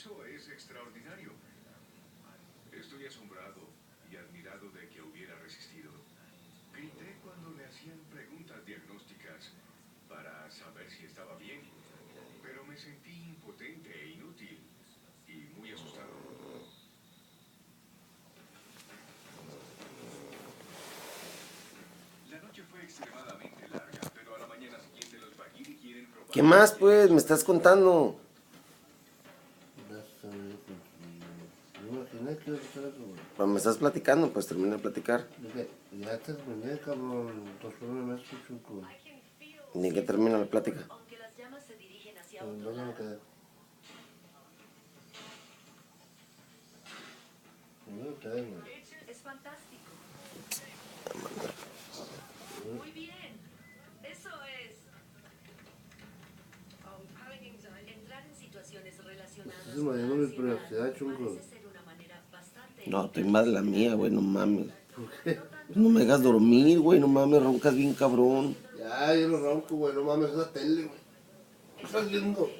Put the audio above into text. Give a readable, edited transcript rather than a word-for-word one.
hizo es extraordinario. Estoy asombrado y admirado de que hubiera resistido. Grité cuando le hacían preguntas diagnósticas para saber si estaba bien, pero me sentí impotente e inútil y muy asustado. La noche fue extremadamente larga, pero a la mañana siguiente los Bagiri quieren probar. ¿Qué más, pues? Me estás contando. Yo imaginé que iba a estar eso, güey. Pues me estás platicando, pues termina de platicar. Dije, ya terminé, cabrón. Entonces no me escucho, güey. Ni que termina la plática. Aunque las llamas se dirigen hacia ¿En otro dónde me lado. quedé? ¿Dónde me quedé, güey? Es fantástico. Muy bien. Eso es. Entrar en situaciones relacionadas Estás invadiendo mi con la privacidad, ansiedad chungo. parece ser una manera bastante No, estoy más de la mía, güey, no mames. ¿Por qué? Pues no me hagas dormir, güey, no mames, roncas bien cabrón. Ya, yo no ronco, güey. No mames, es la tele, güey. ¿Qué estás viendo?